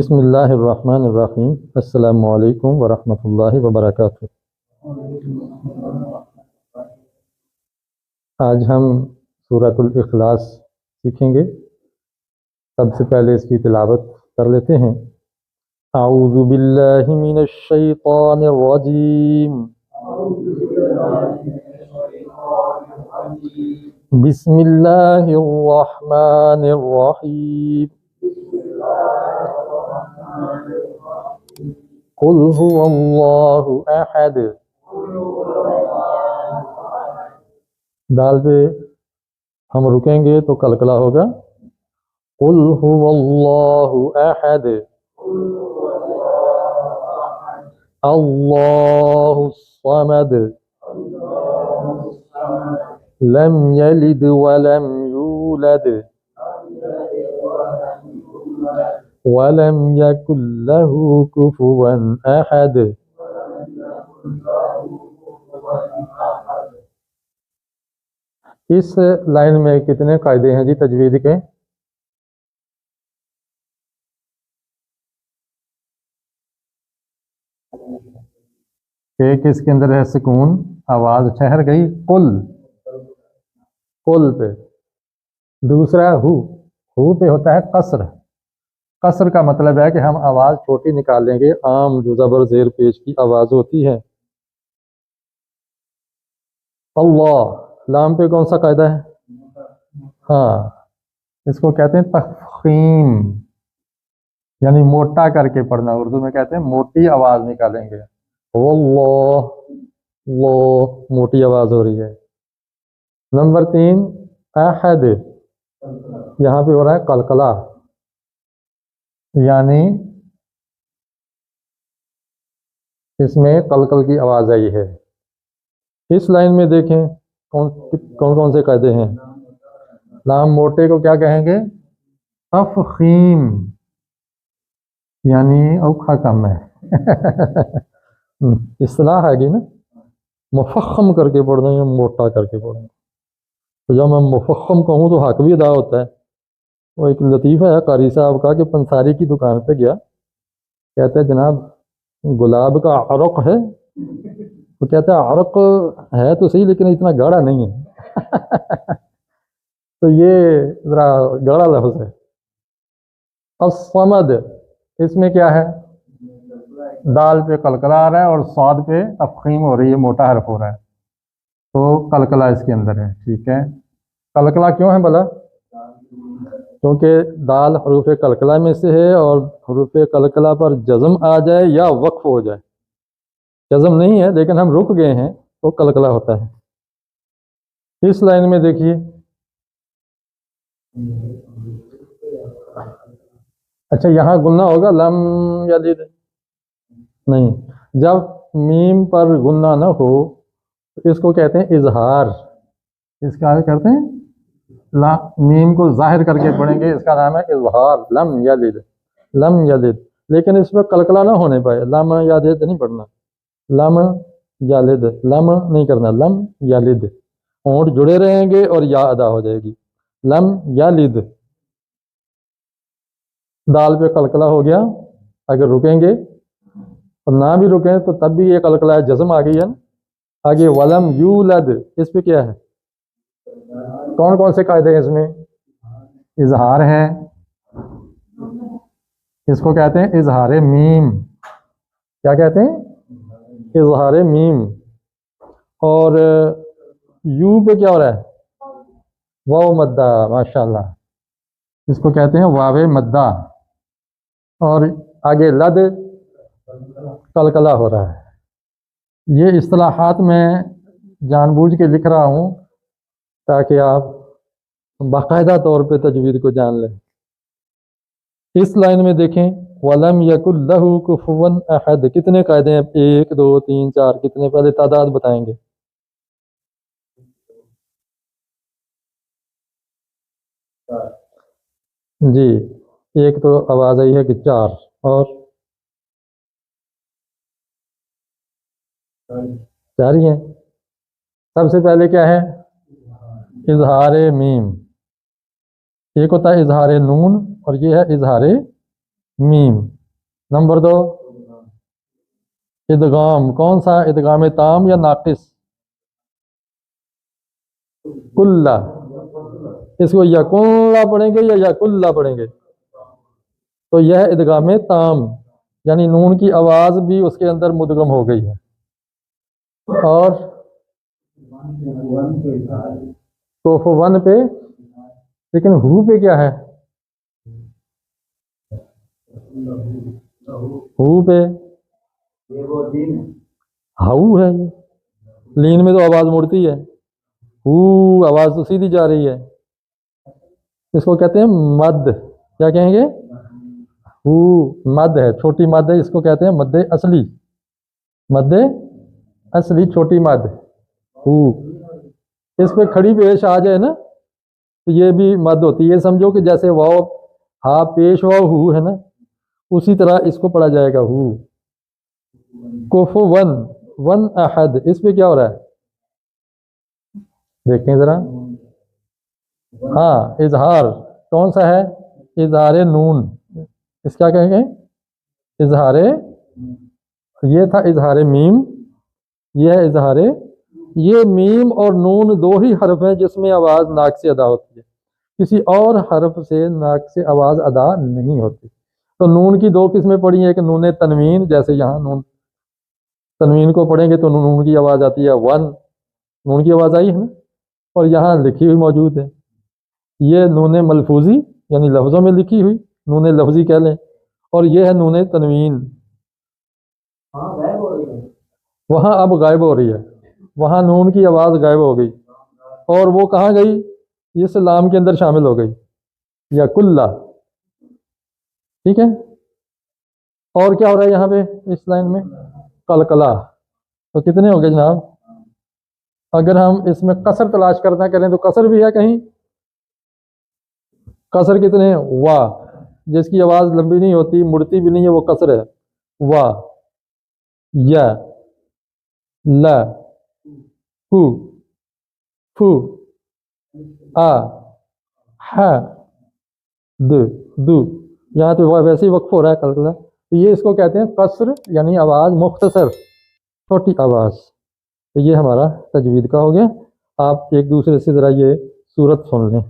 بسم اللہ الرحمن الرحیم۔ السلام علیکم ورحمۃ اللہ وبرکاتہ۔ آج ہم سورۃ الاخلاص سیکھیں گے۔ سب سے پہلے اس کی تلاوت کر لیتے ہیں۔ اعوذ باللہ من الشیطان الرجیم، بسم اللہ الرحمن الرحیم، قل هو اللہ احد۔ دال پہ ہم رکیں گے تو قلقلہ ہوگا۔ قل هو اللہ احد اللہ الصمد لم یلد ولم یولد وَلَمْ يَكُنْ لَهُ كُفُوًا أَحَدٌ۔ اس لائن میں کتنے قاعدے ہیں جی تجوید کے؟ ایک اس کے اندر ہے سکون، آواز ٹھہر گئی قل، قل پہ۔ دوسرا ہو پہ ہوتا ہے قصر۔ قصر کا مطلب ہے کہ ہم آواز چھوٹی نکال لیں گے، عام جو زبر زیر پیش کی آواز ہوتی ہے۔ اللہ، لام پہ کون سا قاعدہ ہے؟ ہاں، اس کو کہتے ہیں تفخیم، یعنی موٹا کر کے پڑھنا۔ اردو میں کہتے ہیں موٹی آواز نکالیں گے۔ اللہ، اللہ، موٹی آواز ہو رہی ہے۔ نمبر 3 احد، یہاں پہ ہو رہا ہے قلقلہ، یعنی اس میں قلقل کی آواز آئی ہے۔ اس لائن میں دیکھیں کون سے قاعدے ہیں۔ لام موٹے کو کیا کہیں گے؟ تفخیم، یعنی اوکھا کم ہے۔ اصطلاح آ گئی نا، مفخم کر کے پڑھنا یا موٹا کر کے پڑھنا۔ تو جب میں مفخم کہوں تو حق بھی ادا ہوتا ہے۔ وہ ایک لطیفہ ہے قاری صاحب کا کہ پنساری کی دکان پہ گیا، کہتے ہیں جناب گلاب کا عرق ہے؟ وہ کہتا ہے عرق ہے تو صحیح لیکن اتنا گاڑھا نہیں ہے۔ تو یہ ذرا گاڑھا لفظ ہے۔ الصمد، اس میں کیا ہے؟ دال پہ قلقلہ آ رہا ہے اور صاد پہ تفخیم ہو رہی ہے، موٹا حرف ہو رہا ہے، تو قلقلہ اس کے اندر ہے۔ ٹھیک ہے، قلقلہ کیوں ہے بھلا؟ کیونکہ دال حروف قلقلہ میں سے ہے، اور حروف قلقلہ پر جزم آ جائے یا وقف ہو جائے، جزم نہیں ہے لیکن ہم رک گئے ہیں تو قلقلہ ہوتا ہے۔ اس لائن میں دیکھیے، اچھا یہاں گنہ ہوگا لم یلد؟ نہیں، جب میم پر گنہ نہ ہو تو اس کو کہتے ہیں اظہار۔ اس کا کہتے ہیں میم کو ظاہر کر کے پڑھیں گے، اس کا نام ہے اظہار۔ لم یلد، لم یلد، لیکن اس میں قلقلہ نہ ہونے پائے، لم یلد نہیں پڑھنا، لم یلد، لم نہیں کرنا، لم یلد۔ ہونٹ جڑے رہیں گے اور یا ادا ہو جائے گی، لم یلد۔ دال پہ قلقلہ ہو گیا، اگر رکیں گے اور نہ بھی رکیں تو تب بھی یہ قلقلہ ہے، جزم آ گئی ہے نا۔ آگے ولم یولد، اس پہ کیا ہے؟ کون سے قاعدے ہیں اس میں؟ اظہار ہے، اس کو کہتے ہیں اظہار میم۔ کیا کہتے ہیں؟ اظہار میم۔ اور یو پہ کیا ہو رہا ہے؟ واو مدہ، ماشاءاللہ، اس کو کہتے ہیں واو مدہ۔ اور آگے لد، قلقلہ ہو رہا ہے۔ یہ اصطلاحات میں جان بوجھ کے لکھ رہا ہوں تاکہ آپ باقاعدہ طور پہ تجوید کو جان لیں۔ اس لائن میں دیکھیں وَلَمْ يَكُنْ لَهُ كُفُوًا أَحَدٌ، کتنے قاعدے ہیں؟ 1 2 3 4، کتنے؟ پہلے تعداد بتائیں گے۔ جی، ایک تو آواز آئی ہے کہ 4، اور 4 ہی ہیں۔ سب سے پہلے کیا ہے؟ اظہار میم۔ ایک ہوتا ہے اظہار نون اور یہ ہے اظہار میم۔ نمبر 2 ادغام. کون سا ادغام تام یا ناقص؟ کلّا. اس کو یکلّا پڑھیں گے یا یکلّا پڑھیں گے؟ تو یہ ادغام تام، یعنی نون کی آواز بھی اس کے اندر مدغم ہو گئی ہے. اور کوف 1 پہ، لیکن ہو پہ کیا ہے؟ ہو پہ ہاؤ ہے. یہ لین میں تو آواز مڑتی ہے، ہو آواز تو سیدھی جا رہی ہے. اس کو کہتے ہیں مد. کیا کہیں گے؟ ہو مد ہے، چھوٹی مد ہے. اس کو کہتے ہیں مد اصلی. مد اصلی چھوٹی مد ہو. اس پہ کھڑی پیش آ جائے نا تو یہ بھی مد ہوتی ہے. یہ سمجھو کہ جیسے واو ہا پیش واو ہو ہے نا، اسی طرح اس کو پڑھا جائے گا ہو. کوفو 1 احد، اس پہ کیا ہو رہا ہے دیکھیں ذرا. ہاں اظہار. کون سا ہے؟ اظہار نون. اس کیا کہیں گے؟ اظہار. یہ تھا اظہار میم، یہ ہے اظہار. یہ میم اور نون دو ہی حرف ہیں جس میں آواز ناک سے ادا ہوتی ہے، کسی اور حرف سے ناک سے آواز ادا نہیں ہوتی. تو نون کی 2 قسمیں پڑھی ہیں. ایک نون تنوین، جیسے یہاں نون تنوین کو پڑھیں گے تو نون کی آواز آتی ہے 1، نون کی آواز آئی ہے نا، اور یہاں لکھی ہوئی موجود ہے. یہ نون ملفوظی یعنی لفظوں میں لکھی ہوئی، نون لفظی کہہ لیں. اور یہ ہے نون تنوین. وہاں اب غائب ہو رہی ہے، وہاں نون کی آواز غائب ہو گئی، اور وہ کہاں گئی؟ اس لام کے اندر شامل ہو گئی، یا کلّا. ٹھیک ہے. اور کیا ہو رہا ہے یہاں پہ اس لائن میں؟ قلقلہ. تو کتنے ہو گئے جناب؟ اگر ہم اس میں قصر تلاش کرنا کریں تو قصر بھی ہے کہیں؟ قصر کتنے ہیں؟ وا. جس کی آواز لمبی نہیں ہوتی، مڑتی بھی نہیں ہے، وہ قصر ہے. وا، یا، لا، ہو، فو، آ، ہا، دو. یہاں تو ویسے ہی وقف ہو رہا ہے قلقلہ. تو یہ اس کو کہتے ہیں قصر، یعنی آواز مختصر، چھوٹی آواز. تو یہ ہمارا تجوید کا ہو گیا. آپ ایک دوسرے سے ذرا یہ صورت سن لیں.